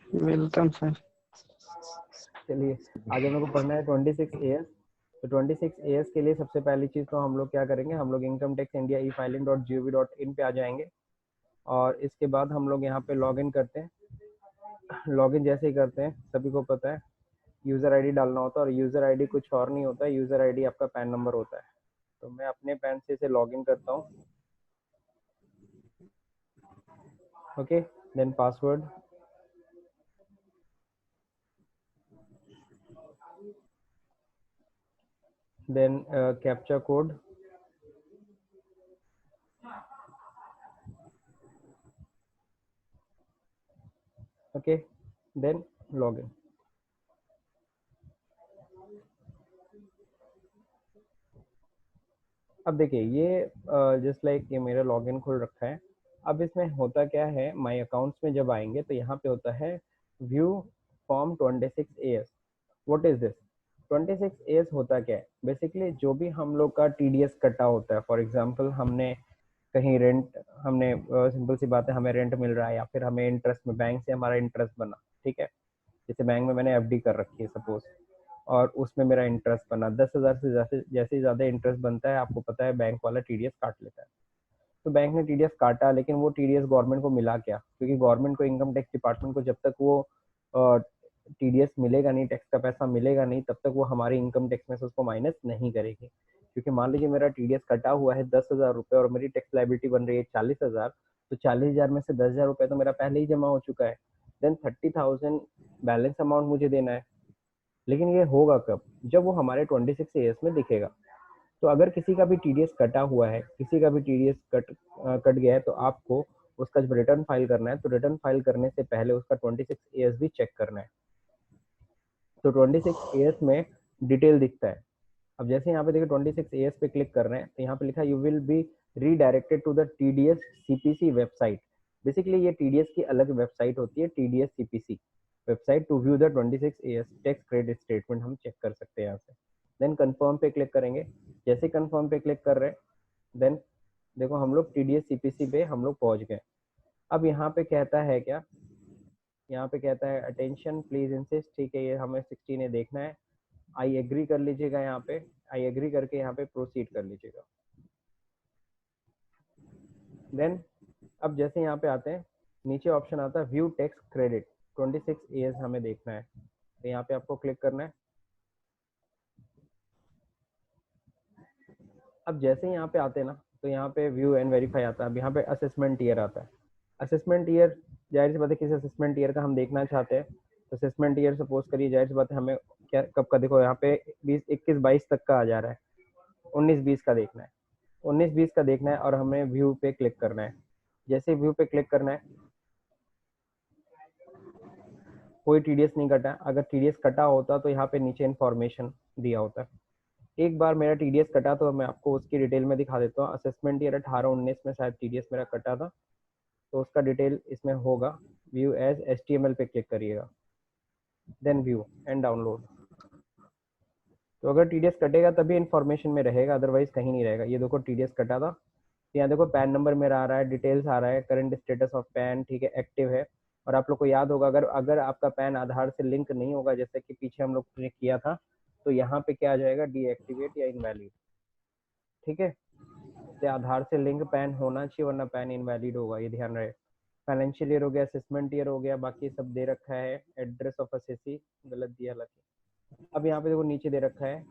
Welcome sir. चलिए आगे मेरे को पढ़ना है 26 AS। तो 26 AS के लिए सबसे पहली चीज़ तो हम लोग क्या करेंगे, हम लोग इनकम टैक्स इंडिया e-filing.gov.in पे आ जाएंगे और इसके बाद हम लोग यहाँ पे लॉगिन करते हैं। लॉगिन जैसे ही करते हैं, सभी को पता है यूज़र आईडी डालना होता है और यूज़र आईडी कुछ और नहीं होता है, यूज़र आईडी आपका पैन नंबर होता है। तो मैं अपने पैन से इसे लॉगिन करता हूँ। Okay, then password, then captcha code, okay, then login. अब देखिए ये जस्ट लाइक ये मेरा लॉगिन खुल रखा है। अब इसमें होता क्या है, माय अकाउंट्स में जब आएंगे तो यहाँ पे होता है view form 26 AS। What is this? 26 AS होता क्या है? बेसिकली जो भी हम लोग का TDS कटा होता है, फॉर एग्जांपल हमने कहीं रेंट, हमने सिंपल सी बात है, हमें रेंट मिल रहा है या फिर हमें इंटरेस्ट में बैंक से हमारा इंटरेस्ट बना, ठीक है। जैसे बैंक में मैंने FD कर रखी है सपोज, और उसमें मेरा इंटरेस्ट बना 10,000 से जैसे ही ज़्यादा इंटरेस्ट बनता है, आपको पता है बैंक वाला TDS काट लेता है। तो बैंक ने TDS काटा, लेकिन वो TDS गवर्नमेंट को मिला क्या? क्योंकि गवर्नमेंट को, इनकम टैक्स डिपार्टमेंट को जब तक वो TDS मिलेगा नहीं, टैक्स का पैसा मिलेगा नहीं, तब तक वो हमारे इनकम टैक्स में से उसको माइनस नहीं करेगी। क्योंकि मान लीजिए मेरा TDS कटा हुआ है 10,000 रुपये और मेरी टैक्स लाइबिलिटी बन रही है 40,000, तो 40,000 में से 10,000 रुपये तो मेरा पहले ही जमा हो चुका है। देन 30,000 बैलेंस अमाउंट मुझे देना है। लेकिन ये होगा कब? जब वो हमारे 26 AS में दिखेगा। तो अगर किसी का भी TDS कटा हुआ है, किसी का भी TDS कट गया है, तो आपको उसका जब रिटर्न फाइल करना है, तो रिटर्न फाइल करने से पहले उसका 26 AS भी चेक करना है। तो 26 AS में डिटेल दिखता है। अब जैसे यहाँ पे देखिए 26 AS पे क्लिक कर रहे हैं, तो यहाँ पे लिखा you will be redirected to the TDS CPC website. Basically ये TDS की अलग वेबसाइट होती है, TDS CPC website, to view the 26 AS tax credit statement हम चेक कर सकते हैं यहाँ से। देन कंफर्म पे क्लिक करेंगे। जैसे कंफर्म पे क्लिक कर रहे हैं, देन देखो हम लोग TDS CPC पे हम लोग पहुंच गए। अब यहाँ पे कहता है क्या, यहाँ पे कहता है अटेंशन प्लीज इंसिस्ट, ठीक है, ये हमें 16 देखना है। आई एग्री कर लीजिएगा, यहाँ पे आई एग्री करके यहाँ पे प्रोसीड कर लीजिएगा। देन अब जैसे यहाँ पे आते हैं, नीचे ऑप्शन आता है व्यू टैक्स क्रेडिट 26 AS हमें देखना है, तो यहाँ पे आपको क्लिक करना है। अब जैसे यहाँ पे आते हैं ना, तो यहाँ पे व्यू एंड वेरीफाई आता है। अब यहाँ पे असेसमेंट ईयर आता है। असेसमेंट ईयर, जाहिर सी बात है किस असेसमेंट ईयर का हम देखना चाहते हैं, तो असेसमेंट ईयर सपोज करिए, जाहिर सी बात है हमें क्या कब का, देखो यहाँ पे 2021-22 तक का आ जा रहा है, 19-20 का देखना है, 19-20 का देखना है और हमें व्यू पे क्लिक करना है। जैसे व्यू पे क्लिक करना है, कोई TDS नहीं कटा। अगर TDS कटा होता तो यहाँ पे नीचे इन्फॉर्मेशन दिया होता है। एक बार मेरा TDS कटा तो मैं आपको उसकी डिटेल में दिखा देता हूँ। असेसमेंट ईयर 18-19 में शायद TDS मेरा कटा था, तो उसका डिटेल इसमें होगा। व्यू एज HTML पे क्लिक करिएगा, देन व्यू एंड डाउनलोड। तो अगर TDS कटेगा तभी इन्फॉर्मेशन में रहेगा, अदरवाइज कहीं नहीं रहेगा। ये देखो TDS कटा था, यहाँ देखो पैन नंबर मेरा आ रहा है, डिटेल्स आ रहा है, करंट स्टेटस ऑफ पैन, ठीक है, एक्टिव है। और आप लोग को याद होगा, अगर अगर आपका पैन आधार से लिंक नहीं होगा, जैसे कि पीछे हम लोग ने किया था, तो यहाँ पे क्या आ जाएगा, डीएक्टिवेट या इनवैलिड, ठीक है। तो आधार से लिंक पैन होना चाहिए, वरना पैन इनवैलिड होगा, ये ध्यान रहे। फाइनेंशियल ईयर हो गया, असेसमेंट ईयर हो गया, बाकी सब दे रखा है। एड्रेस ऑफ असेसी गलत दिया हालांकि। अब यहाँ पे देखो नीचे दे रखा है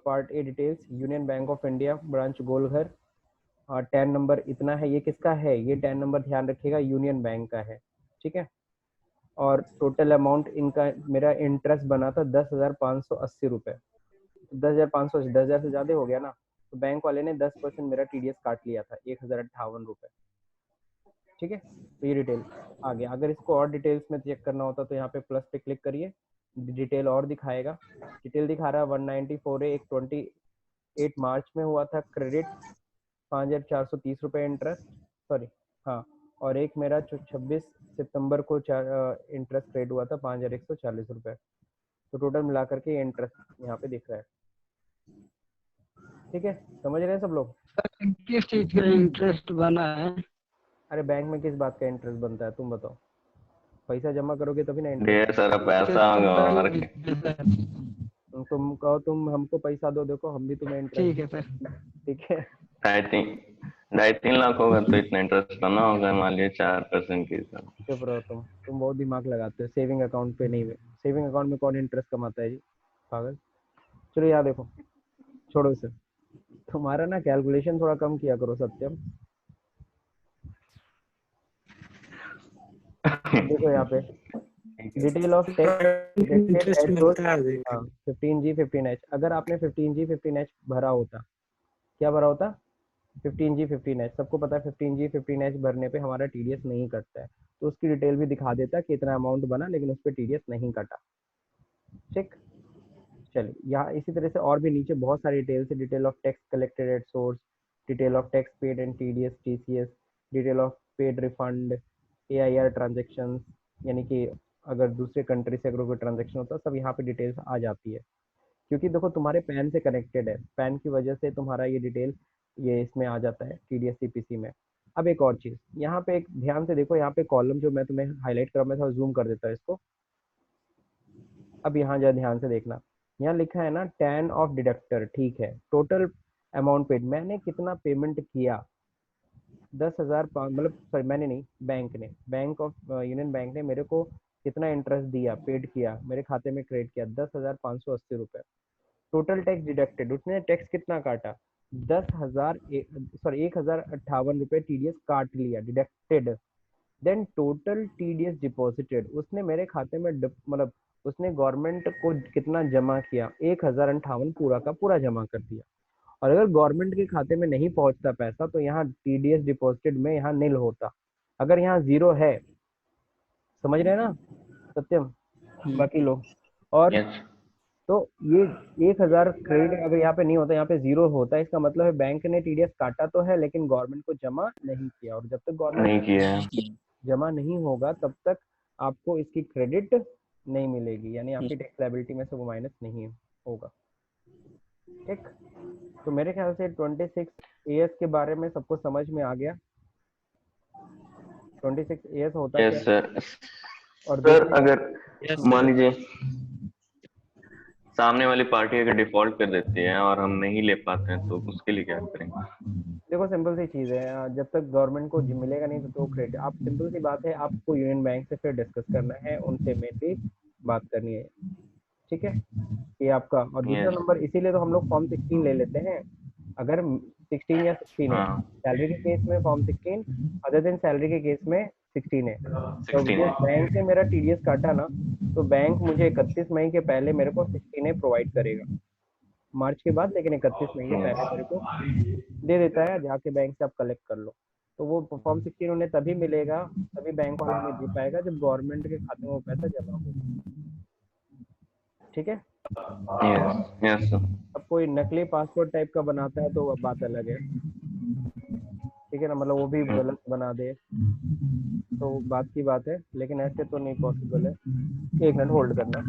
part A details, union bank of India branch Golghar, tan number इतना है। ये किसका है? ये टैन नंबर ध्यान रखिएगा यूनियन बैंक का है, ठीक है। और टोटल अमाउंट इनका, मेरा इंटरेस्ट बना था 10,580 रुपये। 10,500, 10,000 से ज्यादा हो गया ना, तो बैंक वाले ने 10% मेरा TDS काट लिया था, 1,058 रुपये, ठीक है। तो ये डिटेल आ गया। अगर इसको और डिटेल्स में चेक करना होता तो यहाँ पे प्लस पे क्लिक करिए, डिटेल और दिखाएगा। डिटेल दिखा रहा है 194A, एक 28 मार्च में हुआ था क्रेडिट, 5,430 रुपये इंटरेस्ट, सॉरी, हाँ। और एक मेरा 26 सितंबर को इंटरेस्ट क्रेडिट हुआ था 5,140 रुपये। तो टोटल मिला करके इंटरेस्ट यहाँ पे दिख रहा है, ठीक है। समझ रहे हैं सब लोग? किस चीज का इंटरेस्ट बना है? अरे बैंक में किस बात का इंटरेस्ट बनता है तुम बताओ? पैसा जमा करोगे तभी ना इंटरेस्ट। ढेर सारा पैसा होगा और तुम कहो तुम हमको पैसा दो, देखो हम भी तुम्हें इंटरेस्ट। ठीक है सर। ठीक है। 2.5-3 लाख होगा तो इतना इंटरेस्ट तो ना होगा, मान लीजिए 4% के हिसाब। चुप रहो तुम बहुत दिमाग लगाते हो। सेविंग अकाउंट पे नहीं, सेविंग अकाउंट में कौन इंटरेस्ट कमाता है जी, पागल। चलो यहाँ देखो, छोड़ो इसे। तुम्हारा ना कैलकुलेशन थोड़ा कम किया करो सत्यम। अब देखो यहाँ पे detail of text deducted interest at source. मिलता है। हाँ 15G 15H, अगर आपने 15G 15H भरा होता, क्या भरा होता, 15G 15H, सबको पता है 15G 15H भरने पे हमारा TDS नहीं कटता है। तो उसकी डिटेल भी दिखा देता कि इतना अमाउंट बना लेकिन उस पर TDS नहीं कटा। ठीक, चलिए यहाँ इसी तरह से और भी नीचे बहुत सारी डिटेल्स है। Detail of tax collected at source, detail of tax paid and TDS TCS, detail of paid refund, AIR transaction, यानी कि अगर दूसरे कंट्री से अगर कोई ट्रांजेक्शन होता है सब यहाँ पे डिटेल्स आ जाती है। क्योंकि देखो तुम्हारे पैन से कनेक्टेड है, पैन की वजह से तुम्हारा ये डिटेल ये इसमें आ जाता है TDS CPC में। अब एक और चीज़ यहाँ पे एक ध्यान से देखो, यहाँ पे कॉलम जो मैं तुम्हें हाईलाइट कर रहा हूँ, मैं थोड़ा जूम कर देता हूँ इसको। अब यहाँ जा ध्यान से देखना, यहाँ लिखा है ना टैन ऑफ डिडक्टर, ठीक है। टोटल अमाउंट पेड, मैंने कितना पेमेंट किया, 10,000, मतलब सॉरी मैंने नहीं, बैंक ने, बैंक ऑफ यूनियन बैंक ने मेरे को कितना इंटरेस्ट दिया, पेड किया, मेरे खाते में क्रेडिट किया 10,580 रुपये। टोटल टैक्स डिडक्टेड, उसने टैक्स कितना काटा, 10,000 सॉरी 1,058 रुपये TDS काट लिया, deducted. Then total TDS deposited, उसने मेरे खाते में मतलब उसने गवर्नमेंट को कितना जमा किया, 1,058 पूरा का पूरा जमा कर दिया। और अगर गवर्नमेंट के खाते में नहीं पहुंचता पैसा तो यहाँ TDS डिपॉजिटेड में यहाँ नील होता। अगर यहाँ जीरो है, समझ रहे हैं ना सत्यम, बाकी लोग। और यस तो ये 1,000 क्रेडिट अगर यहाँ पे नहीं होता, यहाँ पे जीरो होता है, इसका मतलब है बैंक ने TDS काटा तो है लेकिन गवर्नमेंट को जमा नहीं किया। और जब तक गवर्नमेंट नहीं किया है। जमा नहीं होगा तब तक आपको इसकी क्रेडिट नहीं मिलेगी, यानी आपकी टैक्स लायबिलिटी में से वो माइनस नहीं होगा। ठीक, तो मेरे ख्याल से 26AS के बारे में सबको समझ में आ गया। 26AS होता क्या यस है। सर। और सर दूसरी अगर यस मान सर। लीजिए सामने वाली पार्टी अगर डिफॉल्ट कर देती है और हम नहीं ले पाते हैं तो उसके लिए क्या करेंगे? देखो सिंपल सी चीज़ है, जब तक गवर्नमेंट को मिलेगा नहीं तो क्रेडिट, आप सिंपल सी बात है, आपको यूनियन बैंक से फिर डिस्कस करना है, उनसे मेनली बात करनी है। ठीक है, ये आपका। और दूसरा यस। नंबर इसीलिए तो हम लोग फॉर्म 16 ले लेते हैं। अगर 16 या 16 है, हाँ सैलरी के केस में फॉर्म 16, अदर देन सैलरी के केस में 16 है। तो 16 जो है। बैंक से मेरा TDS काटा ना, तो बैंक मुझे 31 मई के पहले मेरे को 16 प्रोवाइड करेगा, मार्च के बाद, लेकिन 31 मई के पहले मेरे को दे देता है, जाके बैंक से आप कलेक्ट कर लो। तो वो फॉर्म 16 उन्हें तभी मिलेगा, तभी बैंक वाला उन्हें दे पाएगा जब गवर्नमेंट के खाते में वो पैसा जमा होगा। ठीक है। Yes yes sir. अब कोई नकली पासपोर्ट टाइप का बनाता है तो अब बात अलग है, ठीक है ना, मतलब वो भी गलत बना दे तो बात की बात है, लेकिन ऐसे तो नहीं पॉसिबल है। एक मिनट होल्ड करना।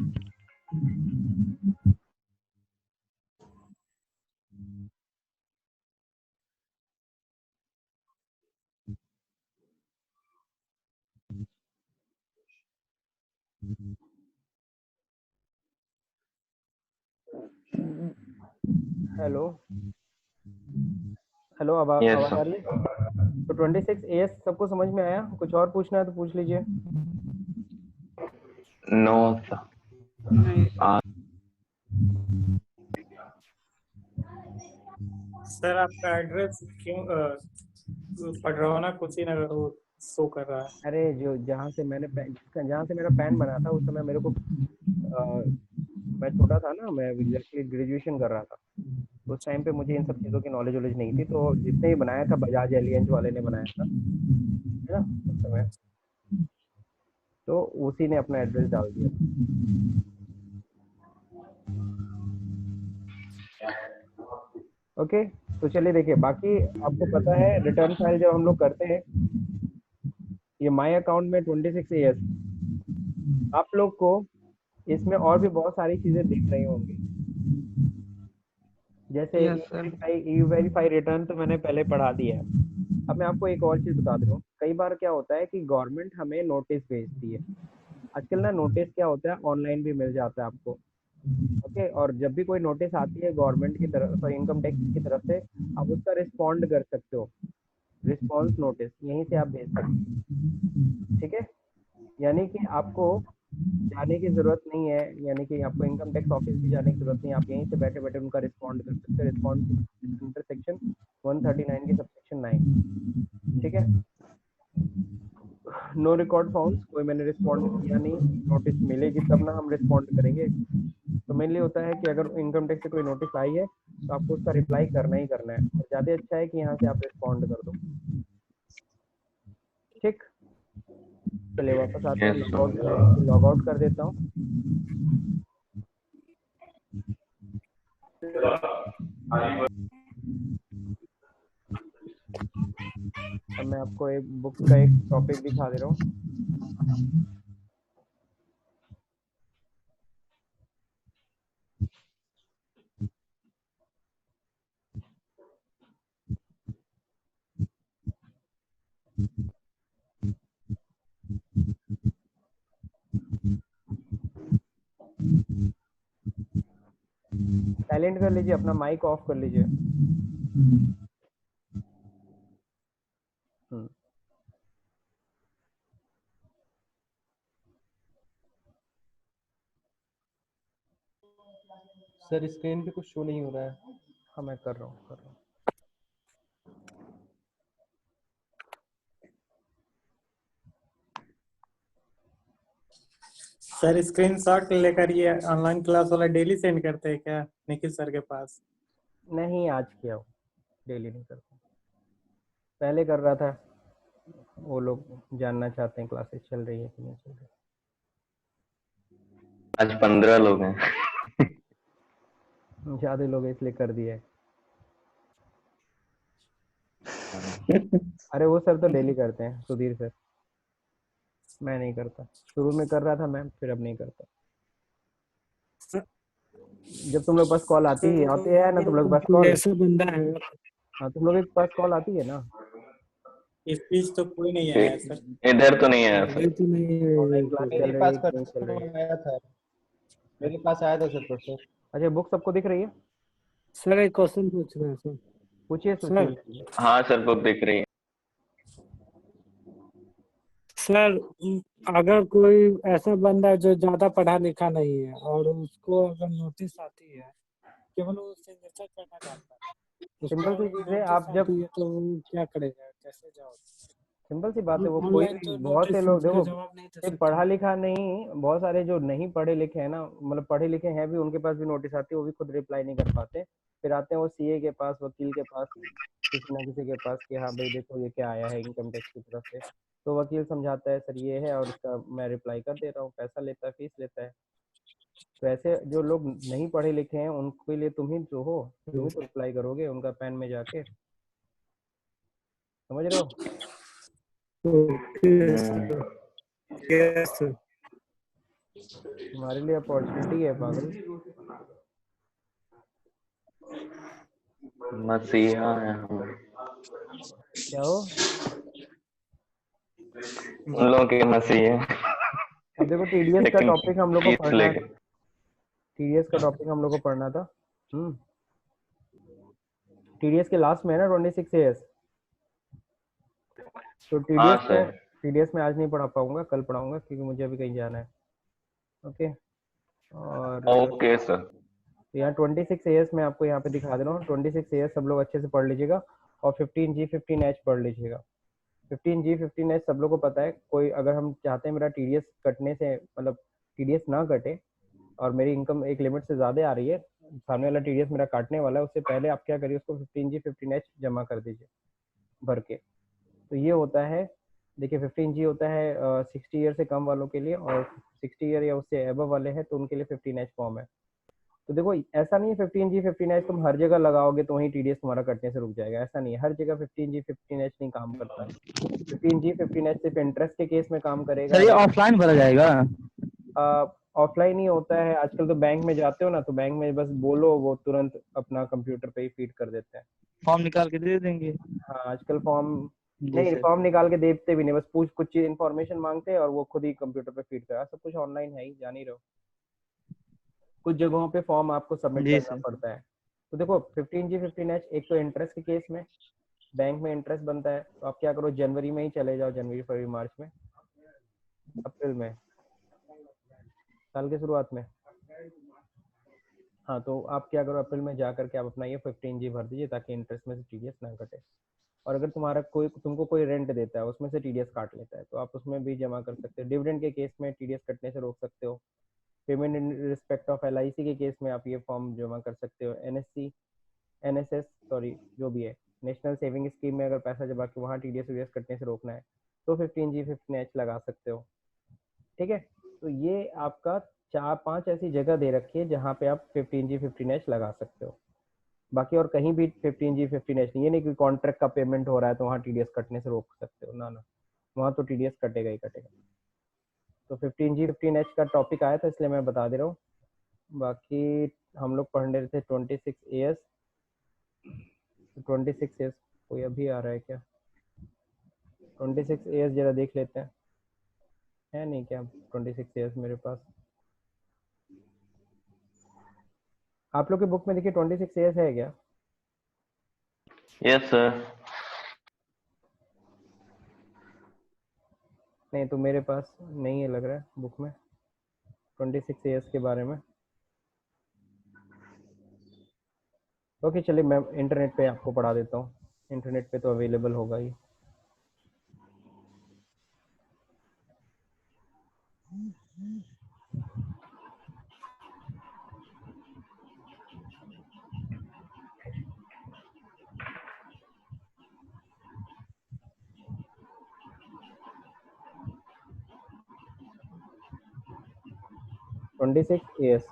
हेलो हेलो, यस आवाज आ सर। रही है। तो 26AS सबको समझ में आया, कुछ और पूछना है तो पूछ लीजिए। No sir. नहीं आ, सर आपका एड्रेस क्यों पढ़ रहा हो ना, कुशीनगर वो शो कर रहा है। अरे जो जहाँ से मैंने जहाँ से मेरा पैन बना था उस समय मेरे को मैं छोटा था ना, मैं एग्जैक्टली ग्रेजुएशन कर रहा था, उस टाइम पे मुझे इन सब चीज़ों की नॉलेज वॉलेज नहीं थी। तो जिसने भी बनाया था बजाज एलियंस वाले ने बनाया था, है ना, उस समय। तो उसी ने अपना एड्रेस डाल दिया था। ओके, तो चलिए देखिए, बाकी आपको पता है रिटर्न फाइल जब हम लोग करते हैं, ये माई अकाउंट में 26AS, आप लोग को इसमें और भी बहुत सारी चीज़ें दिख रही होंगी, जैसे यस सर। ई वेरीफाई रिटर्न तो मैंने पहले पढ़ा दिया है। अब मैं आपको एक और चीज़ बता दे रहा हूँ, कई बार क्या होता है कि गवर्नमेंट हमें नोटिस भेजती है। आजकल ना नोटिस क्या होता है, ऑनलाइन भी मिल जाता है आपको। ओके, और जब भी कोई नोटिस आती है गवर्नमेंट की तरफ, सॉरी इनकम टैक्स की तरफ से, आप उसका रिस्पॉन्ड कर सकते हो। रिस्पॉन्स नोटिस यहीं से आप भेज सकते हो, ठीक है। यानी कि आपको जाने की जरूरत नहीं है, यानी कि आपको इनकम टैक्स ऑफिस भी जाने की जरूरत नहीं है, आप यहीं से बैठे बैठे उनका रिस्पॉन्ड कर सकते हैं। रिस्पॉन्ड अंडर सेक्शन 139 की सबसेक्शन 9, ठीक है। नो रिकॉर्ड फाउंड, कोई मैंने रिस्पॉन्ड किया नहीं, नोटिस मिलेगी तब ना हम रिस्पॉन्ड करेंगे। तो मेनली होता है कि अगर इनकम टैक्स से कोई नोटिस आई है तो आपको उसका रिप्लाई करना ही करना है, और ज़्यादा अच्छा है कि यहाँ से आप रिस्पॉन्ड कर दो, ठीक। चलिए वापस आते हैं, यस लॉग आउट सर। करें, लॉग आउट कर देता हूँ। अब मैं आपको एक बुक का एक टॉपिक दिखा दे रहा हूँ। साइलेंट कर लीजिए, अपना माइक ऑफ कर लीजिए। सर स्क्रीन पे कुछ शो नहीं हो रहा है। हाँ मैं कर रहा हूँ। सर स्क्रीनशॉट लेकर ये ऑनलाइन क्लास वाला डेली सेंड करते हैं क्या निखिल सर के पास? नहीं, आज किया हूँ, डेली नहीं करता, पहले कर रहा था। वो लोग जानना चाहते हैं क्लासेस चल रही है कि नहीं चल रही। आज 15 लोग हैं। ज्यादा लोग इसलिए कर दिए। अरे वो सर तो डेली करते हैं, सुधीर सर। मैं नहीं करता, शुरू में कर रहा था मैं, फिर अब नहीं करता। जब तुम लोग पास कॉल आती है ना, तुम लोग पास कोई कॉल, ऐसा बंदा है हाँ तुम लोग के पास कॉल आती है ना। इस बीच तो कोई नहीं आया सर। इधर तो नहीं आया अभी सर। तो नहीं है। ऑनलाइन क्लास चल मेरे रही है पास कि नहीं चल रही है। आया था, मेरे पास आया था सर परसों। अच्छा, बुक सबको दिख रही है? सर एक क्वेश्चन पूछ रहे हैं सर। पूछिए सर सुशील। हाँ सर, बुक दिख रही है। सर अगर कोई ऐसा बंदा है जो ज्यादा पढ़ा लिखा नहीं है और उसको अगर नोटिस आती है, केवल वो सिग्नेचर करना चाहता है, उसको सिंपल सी अगर चीज है, नोटिस आप जब, आती है तो वो क्या करेगा, कैसे जाओगे? सिंपल सी बात है, वो कोई ऑनलाइन भी, तो बहुत से नोटिस लोग का देखो, जवाब नहीं दे सिर्फ सकते पढ़ा ना। लिखा नहीं, बहुत सारे जो नहीं पढ़े लिखे हैं ना, मतलब पढ़े लिखे हैं भी, उनके पास भी नोटिस आती है, वो भी खुद रिप्लाई नहीं कर पाते, फिर आते हैं वो सीए के पास, वकील के पास, किसी ना किसी के पास कि हाँ भाई देखो ये क्या आया है इनकम टैक्स की तरफ से। तो वकील समझाता है सर ये है, और इसका मैं रिप्लाई कर दे रहा हूँ, पैसा लेता है, फीस लेता है। तो ऐसे जो लोग नहीं पढ़े लिखे हैं उनके लिए तुम ही जो हो, तुम ही तो रिप्लाई करोगे उनका पेन में जाके, समझ रहे हो? ओके हम्म, सर। Yes sir. तुम्हारे लिए अपॉर्चुनिटी है पागल। मसीहा है हम। क्या हो? उन लोगों के मसीहे। अब देखो टीडीएस का लेकिन टॉपिक हम लोग को फीस पढ़ना, लेके। टीडीएस का टॉपिक हम लोग को पढ़ना था। टीडीएस के लास्ट में है ना 26 एएस। तो हाँ टीडीएस में, सर। टीडीएस में आज नहीं पढ़ा पाऊंगा, कल पढ़ाऊंगा क्योंकि मुझे अभी कहीं जाना है। ओके, और ओके सर। तो यहाँ 26 एएस में आपको यहाँ पे दिखा दे रहा हूँ। 26 एएस सब लोग अच्छे से पढ़ लीजिएगा, और 15G 15H पढ़ लीजिएगा। 15G 15H सब लोग को पता है। कोई अगर हम चाहते हैं मेरा टीडीएस कटने से, मतलब टीडीएस ना कटे और मेरी इनकम एक लिमिट से ज़्यादा आ रही है, सामने वाला टीडीएस मेरा काटने वाला है, उससे पहले आप क्या करिए, उसको 15G 15H जमा कर दीजिए भर के। तो ये होता है, देखिए 15G होता है 60 ईयर से कम वालों के लिए, और 60 ईयर या उससे एबव वाले हैं तो उनके लिए 15H फॉर्म है। तो देखो ऐसा नहीं है 15G 15H तुम हर जगह लगाओगे तो वहीं टीडीएस तुम्हारा कटने से रुक जाएगा, ऐसा नहीं है। हर जगह 15G 15H नहीं काम करता है। 15G 15H सिर्फ इंटरेस्ट के केस में काम करेगा। सर ये ऑफलाइन भरा जाएगा? ऑफलाइन ही होता है आजकल, तो बैंक में जाते हो ना, तो बैंक में बस बोलो, वो तुरंत अपना कंप्यूटर पे ही फीड कर देते हैं। फॉर्म निकाल के दे देंगे। हाँ आजकल फॉर्म जी नहीं सर। फॉर्म निकाल के देते भी नहीं, बस पूछ कुछ चीज इन्फॉर्मेशन मांगते हैं और वो खुद ही कंप्यूटर पे फीड करा, सब कुछ ऑनलाइन है ही, जान ही रहो। कुछ जगहों पे फॉर्म आपको सबमिट जी करना सर। पड़ता है। तो देखो 15G 15H, एक तो इंटरेस्ट के केस में बैंक में इंटरेस्ट बनता है, तो आप क्या करो जनवरी में ही चले जाओ, जनवरी फरवरी मार्च में, अप्रैल में, साल की शुरुआत में। हाँ तो आप क्या करो अप्रैल में जा करके आप अपना ये 15G भर दीजिए ताकि इंटरेस्ट में से टीडीएस ना कटे। और अगर तुम्हारा तुमको कोई रेंट देता है उसमें से टीडीएस काट लेता है तो आप उसमें भी जमा कर सकते हो। डिविडेंड के केस में टीडीएस कटने से रोक सकते हो। Payment in respect of LIC के केस में आप ये फॉर्म जमा कर सकते हो। एनएससी एनएसएस सॉरी जो भी है, नेशनल सेविंग स्कीम में अगर पैसा जमा के वहाँ टीडीएस वीडीएस कटने से रोकना है तो 15G 15H लगा सकते हो। ठीक है, तो ये आपका 4-5 ऐसी जगह दे रखी है जहाँ पे आप 15G 15H लगा सकते हो। बाकी और कहीं भी 15G 15H नहीं, ये नहीं कि कॉन्ट्रैक्ट का पेमेंट हो रहा है तो वहाँ टीडीएस कटने से रोक सकते हो, ना ना, वहाँ तो टीडीएस कटेगा ही कटेगा। तो 15G 15H का टॉपिक आया था इसलिए मैं बता दे रहा हूँ। बाकी हम लोग पढ़ रहे थे 26 AS। 26 AS कोई अभी आ रहा है क्या? 26 AS जरा देख लेते हैं, है नहीं क्या 26 AS मेरे पास? आप लोग के बुक में देखिए 26 AS है क्या? Yes sir. नहीं तो मेरे पास नहीं है लग रहा है बुक में 26 AS के बारे में। ओके चलिए मैं इंटरनेट पे आपको पढ़ा देता हूँ, इंटरनेट पे तो अवेलेबल होगा ही। ट्वेंटी सिक्स एएस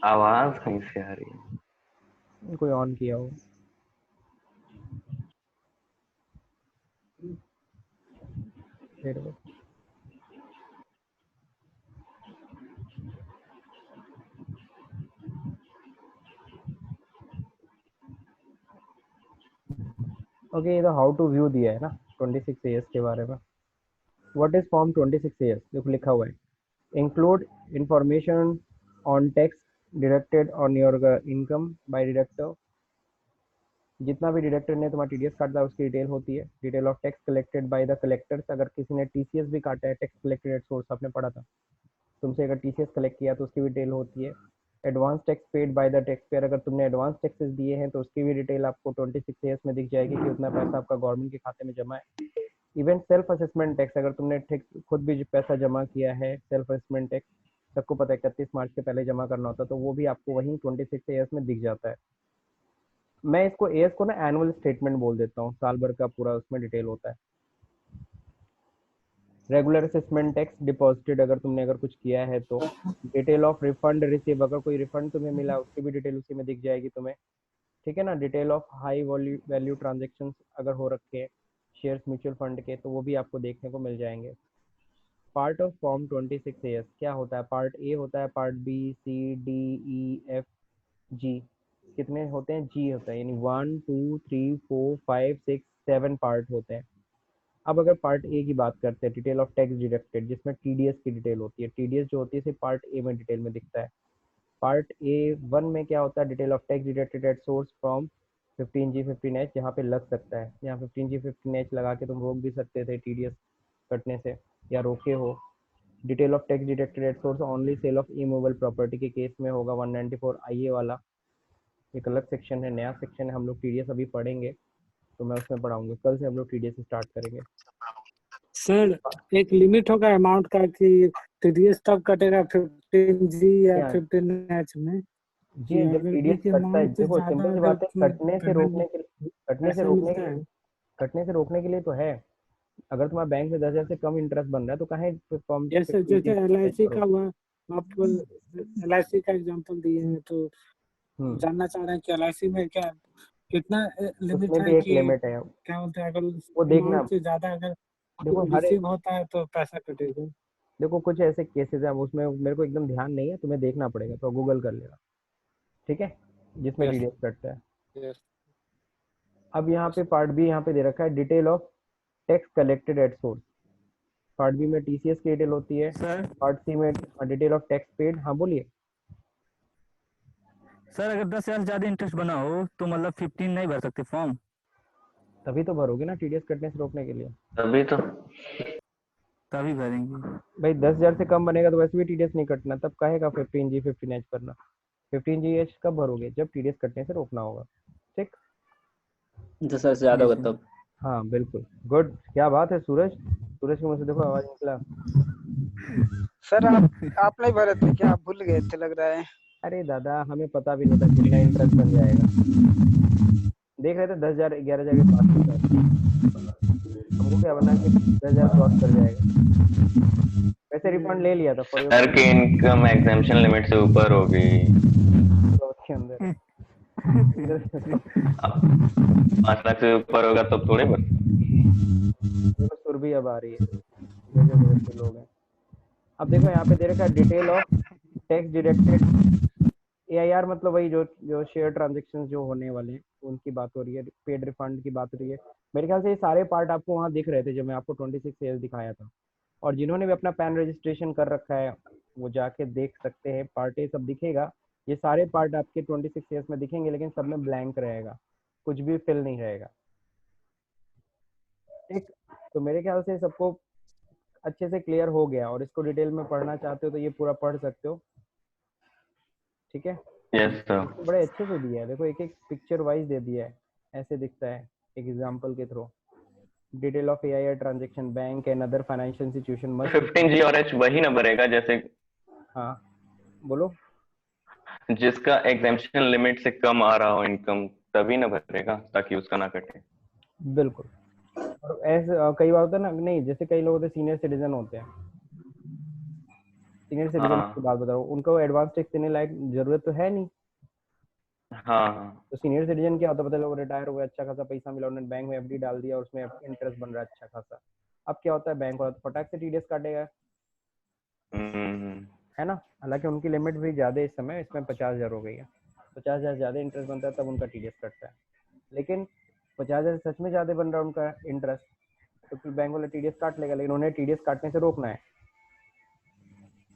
आवाज कहीं से आ रही है? कोई ऑन किया हो? फिर वो ओके, ये तो हाउ टू व्यू दिया है ना 26 AS के बारे में। What is form 26 AS? देखो लिखा हुआ है, include information on tax deducted on your income by deductor. जितना भी डिडक्टर ने तुम्हारा टीडीएस काटा है उसकी डिटेल होती है। Detail of tax collected by the collectors, अगर किसी ने टीसीएस भी काटा है, टैक्स कलेक्टेड एट सोर्स आपने पढ़ा था, तुमसे अगर टीसीएस कलेक्ट किया तो उसकी भी डिटेल होती है। Advance tax paid by the tax payer, अगर तुमने एडवांस टैक्सेस दिए हैं तो उसकी भी डिटेल आपको 26 AS में दिख जाएगी कि उतना पैसा आपका गवर्नमेंट के खाते में जमा है। इवन सेल्फ असेसमेंट टैक्स, अगर तुमने खुद भी पैसा जमा किया है, सेल्फ असेसमेंट टैक्स सबको पता है 31 मार्च के पहले जमा करना होता है, तो वो भी आपको वहीं 26 AS में दिख जाता है। मैं इसको एएस को ना एनुअल स्टेटमेंट बोल देता हूँ, साल भर का पूरा उसमें डिटेल होता है। रेगुलर असेसमेंट टैक्स डिपॉजिटेड, अगर तुमने अगर कुछ किया है तो। डिटेल ऑफ रिफंड रिसीव, अगर कोई रिफंड तुम्हें मिला उसकी भी डिटेल उसी में दिख जाएगी तुम्हें। ठीक है ना। Detail of high value transaction अगर हो रखे हैं शेयर्स म्यूचुअल फंड के, तो वो भी आपको देखने को मिल जाएंगे। पार्ट ऑफ फॉर्म 26 AS क्या होता है? पार्ट ए होता है, part B C D E F G, कितने होते हैं? जी होता है, यानी 1 2 3 4 5 6 7 पार्ट होते हैं। अब अगर पार्ट ए की बात करते हैं, डिटेल ऑफ टैक्स डिडक्टेड, जिसमें टीडीएस की डिटेल होती है। टीडीएस जो होती है सिर्फ पार्ट ए में डिटेल में दिखता है। पार्ट ए 1 में क्या होता है? Detail of tax deducted at source from 15G 15H, जहाँ पे लग सकता है। यहाँ 15G 15H लगा के तुम रोक भी सकते थे टीडीएस कटने से, या रोके हो। Detail of tax deducted at source only sale of immovable property के केस में होगा 194 IA वाला, एक अलग सेक्शन है, नया सेक्शन है। हम लोग टीडीएस अभी पढ़ेंगे तो मैं उसमें पढ़ाऊंगा, कल से हम लोग टीडीएस स्टार्ट करेंगे। सर एक लिमिट होगा अमाउंट का कि टीडीएस तब कटेगा 15G या 15H में? जी, जब अगर टीडीएस एक कटता है, अमाउंट से देखो ज्यादा सिंपल सी अगर बात है, कटने से पेमेंट रोकने के कटने से पैसा रोकने के मिलता लिए है, कटने से रोकने के लिए तो है। अगर तुम्हारा बैंक से 10,000 से कम इंटरेस्ट बन रहा है तो काहे फॉर्म जैसे 15G LIC का करोगे? हुआ, आप LIC का एग्जांपल दिए हैं तो जानना चाह रहे हैं कि LIC में क्या कितना लिमिट उसमें है भी एक कि लिमिट है, क्या बोलते हैं, अगर उस वो देखना। अमाउंट से ज्यादा अगर देखो हर एक रिसीव होता है तो पैसा कटेगा। देखो कुछ ऐसे केसेस हैं, अब उसमें मेरे को एकदम ध्यान नहीं है, तुम्हें देखना पड़ेगा, तो गूगल कर लेना, ठीक है, जिसमें यस टीडीएस कटता है। यस। अब यहाँ पे पार्ट बी यहाँ पे दे रखा है, detail of tax collected at source. Part B में टीसीएस की डिटेल होती है, सर पार्ट सी में डिटेल ऑफ टैक्स पेड। हाँ बोलिए। सर अगर 10,000 से ज्यादा इंटरेस्ट बना हो तो मतलब 15 नहीं भर सकते फॉर्म? तभी तो भरोगे ना टीडीएस कटने से रोकने के लिए। तभी तो। तभी भरेंगे। भाई 10,000 से कम बनेगा तो वैसे भी टीडीएस नहीं कटना, तब कहेगा 15G 15H करना। 15G कब भरोगे? जब टीडीएस कटने से रोकना होगा, ठीक। 10,000 से ज्यादा होगा तब। हाँ बिल्कुल, गुड, क्या बात है सूरज। सूरज के मुंह से देखो आवाज निकला। सर आप नहीं भरे थे क्या? आप भूल गए थे लग रहा है। अरे दादा हमें पता भी नहीं था कितना इंटरेस्ट बन जाएगा, देख रहे थे 10,000 11,000 के पास होता है। हमको क्या बना कि 10,000 क्रॉस कर जाएगा। वैसे रिफंड ले लिया था फॉर सर की इनकम एग्जाम्पशन लिमिट से ऊपर हो गई के अंदर। 5 लाख से ऊपर होगा तब थोड़े बन। देखो सुर भी अब आ रही है, जैसे लोग हैं। अब देखो यहाँ पे दे रखा है detail of tax deducted AIR, मतलब वही जो जो शेयर ट्रांजेक्शन जो होने वाले हैं उनकी बात हो रही है, पेड रिफंड की बात हो रही है। मेरे ख्याल से ये सारे पार्ट आपको वहाँ दिख रहे थे जब मैं आपको 26 एयर्स दिखाया था, और जिन्होंने भी अपना पैन रजिस्ट्रेशन कर रखा है वो जाके देख सकते हैं, पार्ट ए सब दिखेगा। ये सारे पार्ट आपके 26 ईयर्स में दिखेंगे, लेकिन सब में ब्लैंक रहेगा, कुछ भी फिल नहीं रहेगा, ठीक। तो मेरे ख्याल से सबको अच्छे से क्लियर हो गया, और इसको डिटेल में पढ़ना चाहते हो तो ये पूरा पढ़ सकते हो, ठीक है। Yes sir. तो बड़े अच्छे से दिया है, देखो एक एक पिक्चर वाइज दे दिया है, ऐसे दिखता है एक एग्जांपल के through. Detail of AIR transaction bank and other financial institution must. 15G और H वही ना भरेगा जैसे। हाँ बोलो। जिसका एग्जाम्पशन लिमिट से कम आ रहा हो इनकम तभी ना भरेगा, ताकि उसका ना कटे। बिल्कुल। और ऐसे कई बार होता है ना, नहीं जैसे कई लोग होते हैं सीनियर सिटीजन होते हैं, सीनियर सिटीजन की बात बता रहा हूँ, उनको एडवांस टैक्स देने लायक जरूरत तो है नहीं। हाँ। तो सीनियर सिटीजन क्या होता है, पता है, लोग रिटायर हुए, अच्छा खासा पैसा मिला, उन्होंने बैंक में एफडी डाल दिया और उसमें इंटरेस्ट बन रहा है अच्छा खासा। अब क्या होता है, बैंक वाला तो फटाक से टीडीएस काटेगा, है ना। हालांकि उनकी लिमिट भी ज्यादा इस समय, इसमें 50,000 हो गई है, 50,000 ज्यादा इंटरेस्ट बनता है तब उनका टीडीएस कटता है। लेकिन 50,000 सच में ज्यादा बन रहा है उनका इंटरेस्ट, तो फिर बैंक वाला टीडीएस काट लेगा, लेकिन उन्हें टीडीएस काटने से रोकना है।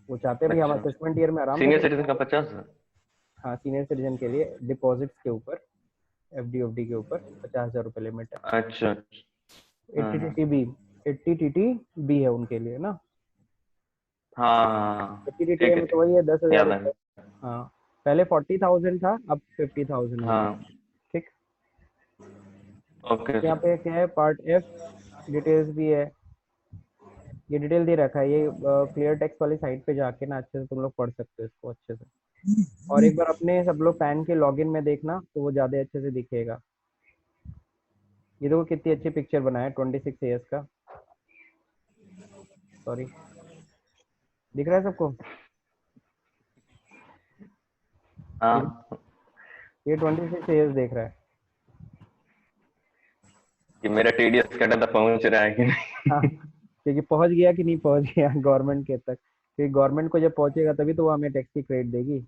वो चाहते हैं भी हम असेसमेंट ईयर में आराम सीनियर सिटीजन का 50,000। हाँ सीनियर सिटीजन के लिए डिपॉजिट्स के ऊपर, एफडी के ऊपर 50,000 रुपए लिमिट है। अच्छा। 80 टीटी है उनके लिए ना। हाँ 80 टीटी में तो वही है 10,000 रुपए। हाँ पहले 40,000 था, अब 50,000 है। हाँ ठीक। ओके। यहाँ पे क्या है, पार्ट एफ डिटेल्स भी है, ये डिटेल दे रखा है, ये क्लियर टेक्स्ट वाली साइट पे जाके ना अच्छे से तुम लोग पढ़ सकते हो इसको अच्छे से, और एक बार अपने सब लोग पैन के लॉगिन में देखना तो वो ज्यादा अच्छे से दिखेगा। ये देखो कितनी अच्छी पिक्चर बनाया 26 ईयर्स का, सॉरी, दिख रहा है सबको? हाँ ये 26 ईयर्स देख रहा है। कि मेरा टीडीएस कटा था पहुंच रहा है कि नहीं। हाँ क्योंकि पहुंच गया कि नहीं पहुंच गया गवर्नमेंट के तक, क्योंकि गवर्नमेंट को जब पहुंचेगा तभी तो वो हमें टैक्स की क्रेडिट देगी।